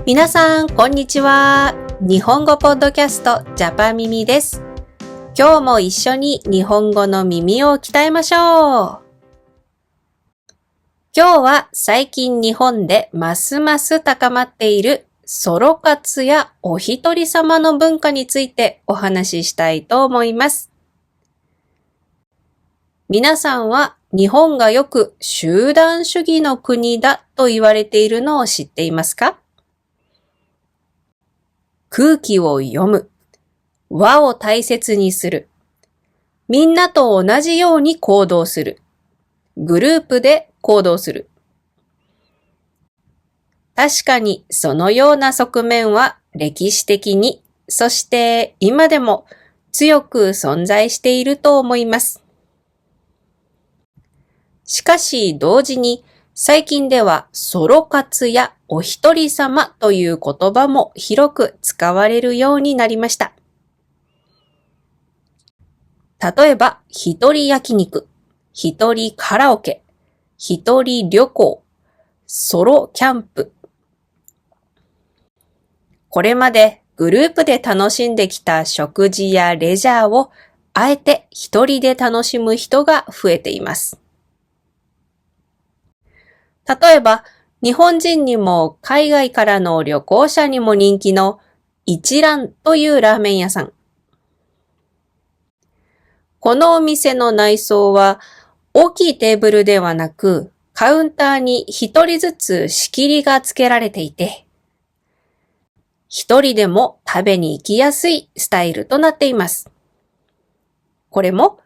皆さん、こんにちは。日本語ポッドキャストジャパミミです。今日も一緒に日本語の耳を鍛えましょう。今日は最近日本でますます高まっているソロ活やお一人様の文化についてお話ししたいと思います。皆さんは日本がよく集団主義の国だと言われているのを知っていますか？空気を読む、和を大切にする、みんなと同じように行動する、グループで行動する。確かにそのような側面は歴史的に、そして今でも強く存在していると思います。しかし同時に最近ではソロ活やお一人様という言葉も広く使われるようになりました。例えば、一人焼肉、一人カラオケ、一人旅行、ソロキャンプ。これまでグループで楽しんできた食事やレジャーをあえて一人で楽しむ人が増えています。例えば、日本人にも海外からの旅行者にも人気の一蘭というラーメン屋さん。このお店の内装は大きいテーブルではなく、カウンターに一人ずつ仕切りが付けられていて、一人でも食べに行きやすいスタイルとなっています。これも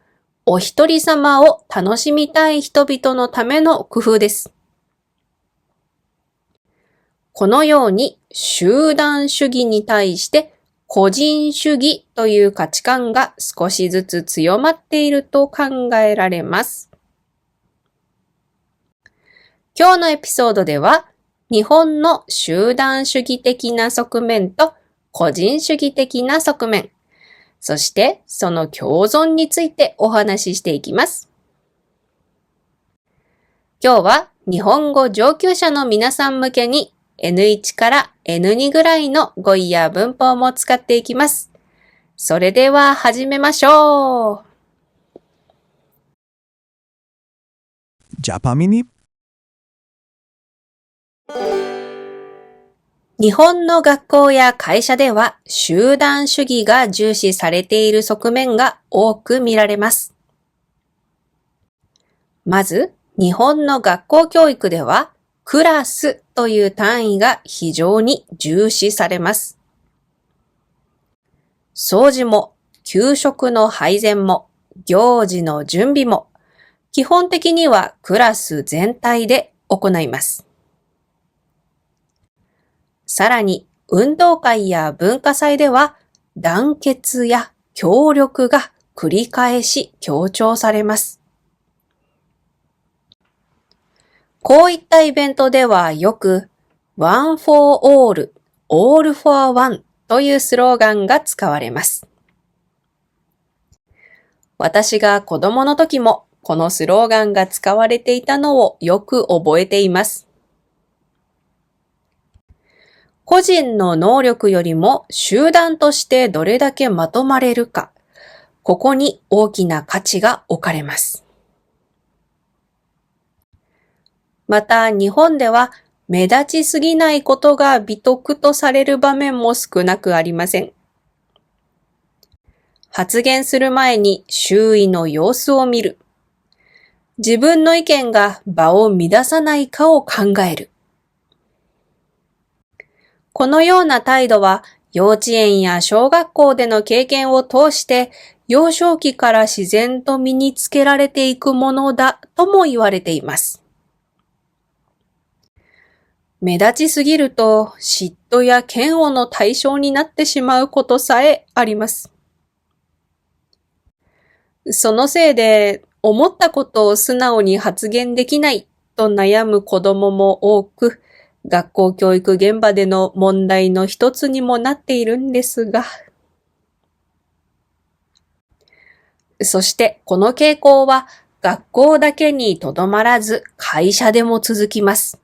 お一人様を楽しみたい人々のための工夫です。このように集団主義に対して個人主義という価値観が少しずつ強まっていると考えられます。今日のエピソードでは日本の集団主義的な側面と個人主義的な側面、そしてその共存についてお話ししていきます。今日は日本語上級者の皆さん向けにN1 から N2 ぐらいの語彙や文法も使っていきます。それでは始めましょう。ジャパミニ。日本の学校や会社では集団主義が重視されている側面が多く見られます。まず、日本の学校教育ではクラスという単位が非常に重視されます。掃除も、給食の配膳も、行事の準備も、基本的にはクラス全体で行います。さらに、運動会や文化祭では、団結や協力が繰り返し強調されます。こういったイベントではよく One for All, All for One というスローガンが使われます。私が子供の時もこのスローガンが使われていたのをよく覚えています。個人の能力よりも集団としてどれだけまとまれるか、ここに大きな価値が置かれます。また日本では目立ちすぎないことが美徳とされる場面も少なくありません。発言する前に周囲の様子を見る。自分の意見が場を乱さないかを考える。このような態度は幼稚園や小学校での経験を通して幼少期から自然と身につけられていくものだとも言われています。目立ちすぎると嫉妬や嫌悪の対象になってしまうことさえあります。そのせいで思ったことを素直に発言できないと悩む子供も多く、学校教育現場での問題の一つにもなっているんですが、そしてこの傾向は学校だけにとどまらず会社でも続きます。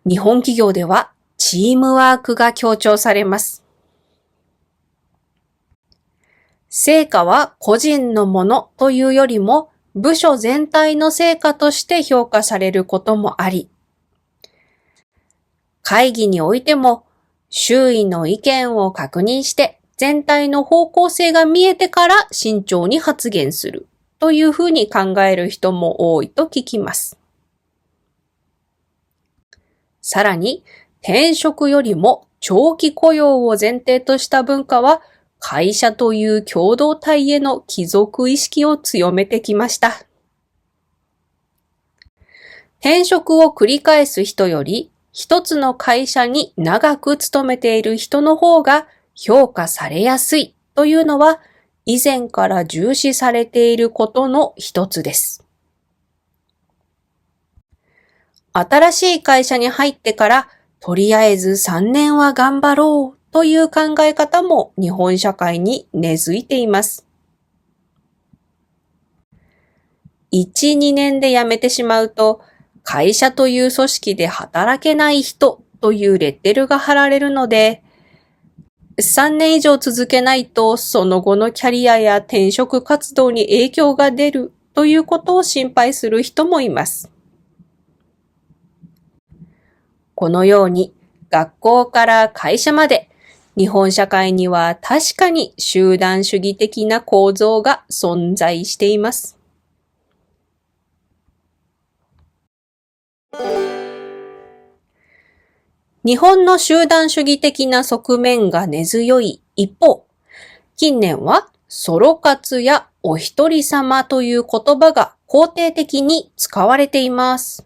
日本企業ではチームワークが強調されます。成果は個人のものというよりも部署全体の成果として評価されることもあり、会議においても周囲の意見を確認して全体の方向性が見えてから慎重に発言するというふうに考える人も多いと聞きます。さらに、転職よりも長期雇用を前提とした文化は会社という共同体への帰属意識を強めてきました。転職を繰り返す人より、一つの会社に長く勤めている人の方が評価されやすいというのは以前から重視されていることの一つです。新しい会社に入ってからとりあえず3年は頑張ろうという考え方も日本社会に根付いています。1、2年で辞めてしまうと会社という組織で働けない人というレッテルが貼られるので、3年以上続けないとその後のキャリアや転職活動に影響が出るということを心配する人もいます。このように学校から会社まで日本社会には確かに集団主義的な構造が存在しています。日本の集団主義的な側面が根強い一方、近年はソロ活やお一人様という言葉が肯定的に使われています。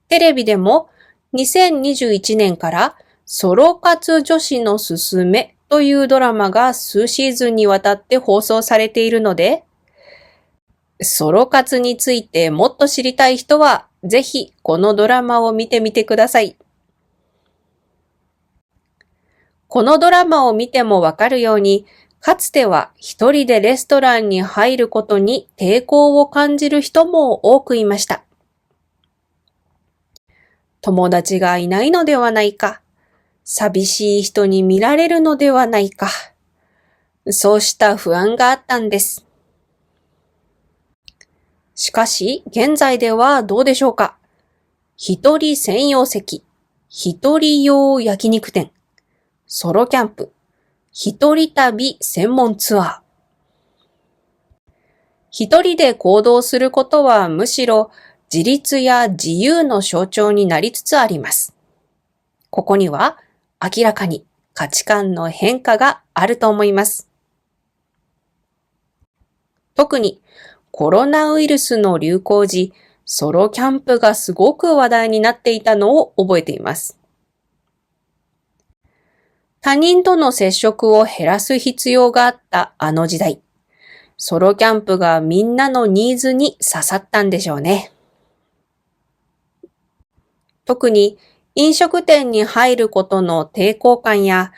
テレビでも2021年からソロ活女子のすすめというドラマが数シーズンにわたって放送されているので、ソロ活についてもっと知りたい人はぜひこのドラマを見てみてください。このドラマを見てもわかるように、かつては一人でレストランに入ることに抵抗を感じる人も多くいました。友達がいないのではないか、寂しい人に見られるのではないか、そうした不安があったんです。しかし、現在ではどうでしょうか。一人専用席、一人用焼肉店、ソロキャンプ、一人旅専門ツアー。一人で行動することはむしろ自立や自由の象徴になりつつあります。ここには明らかに価値観の変化があると思います。特にコロナウイルスの流行時、ソロキャンプがすごく話題になっていたのを覚えています。他人との接触を減らす必要があったあの時代、ソロキャンプがみんなのニーズに刺さったんでしょうね。特に飲食店に入ることの抵抗感や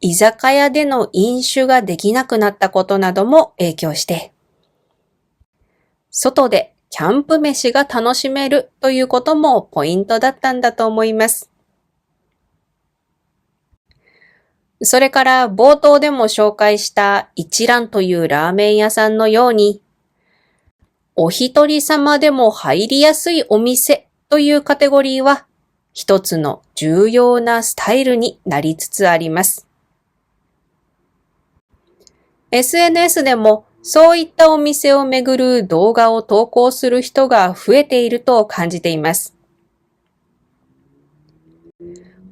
居酒屋での飲酒ができなくなったことなども影響して、外でキャンプ飯が楽しめるということもポイントだったんだと思います。それから冒頭でも紹介した一蘭というラーメン屋さんのように、お一人様でも入りやすいお店というカテゴリーは一つの重要なスタイルになりつつあります。SNS でもそういったお店をめぐる動画を投稿する人が増えていると感じています。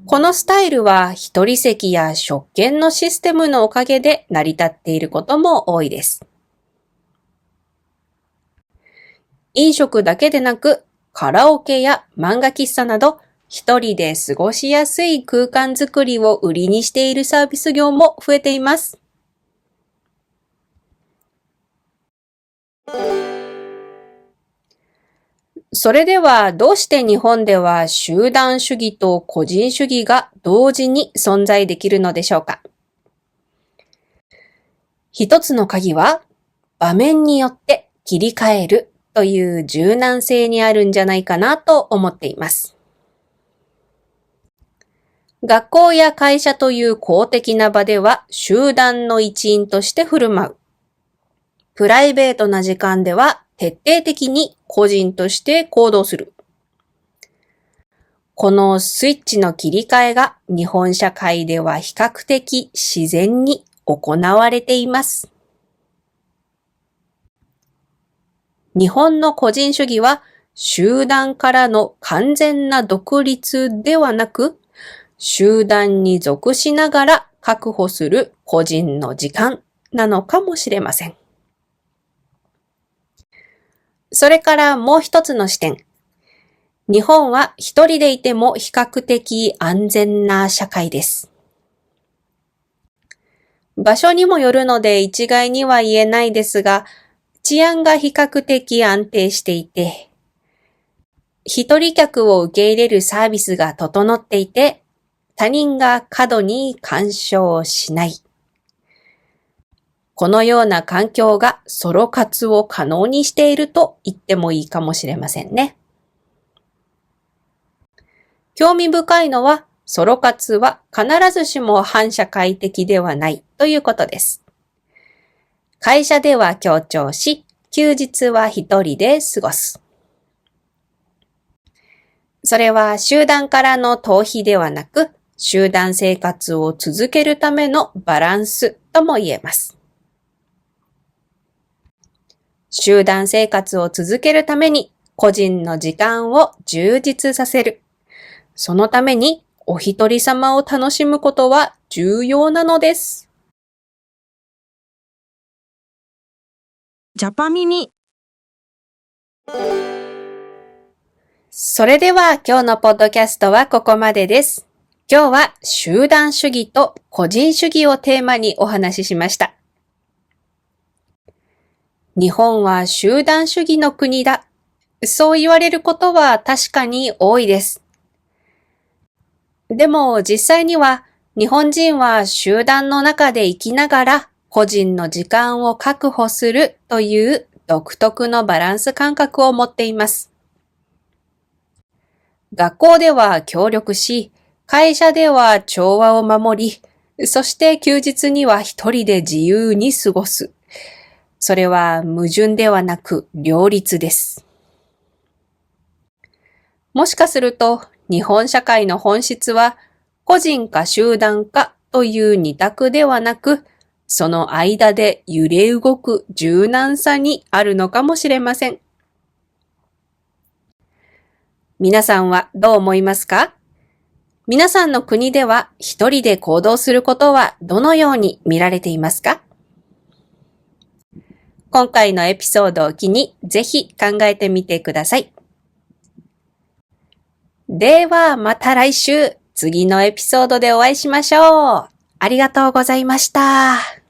このスタイルは一人席や食券のシステムのおかげで成り立っていることも多いです。飲食だけでなくカラオケや漫画喫茶など一人で過ごしやすい空間づくりを売りにしているサービス業も増えています。それではどうして日本では集団主義と個人主義が同時に存在できるのでしょうか。一つの鍵は場面によって切り替えるという柔軟性にあるんじゃないかなと思っています。学校や会社という公的な場では集団の一員として振る舞う。プライベートな時間では徹底的に個人として行動する。このスイッチの切り替えが日本社会では比較的自然に行われています。日本の個人主義は集団からの完全な独立ではなく、集団に属しながら確保する個人の時間なのかもしれません。それからもう一つの視点。日本は一人でいても比較的安全な社会です。場所にもよるので一概には言えないですが、治安が比較的安定していて、一人客を受け入れるサービスが整っていて、他人が過度に干渉しない。このような環境がソロ活を可能にしていると言ってもいいかもしれませんね。興味深いのは、ソロ活は必ずしも反社会的ではないということです。会社では協調し、休日は一人で過ごす。それは集団からの逃避ではなく、集団生活を続けるためのバランスとも言えます。集団生活を続けるために個人の時間を充実させる。そのためにお一人様を楽しむことは重要なのです。ジャパミニ。それでは今日のポッドキャストはここまでです。今日は集団主義と個人主義をテーマにお話ししました。日本は集団主義の国だ。そう言われることは確かに多いです。でも実際には日本人は集団の中で生きながら個人の時間を確保するという独特のバランス感覚を持っています。学校では協力し、会社では調和を守り、そして休日には一人で自由に過ごす。それは矛盾ではなく両立です。もしかすると日本社会の本質は個人か集団かという二択ではなく、その間で揺れ動く柔軟さにあるのかもしれません。皆さんはどう思いますか？皆さんの国では一人で行動することはどのように見られていますか？今回のエピソードを機にぜひ考えてみてください。ではまた来週、次のエピソードでお会いしましょう。ありがとうございました。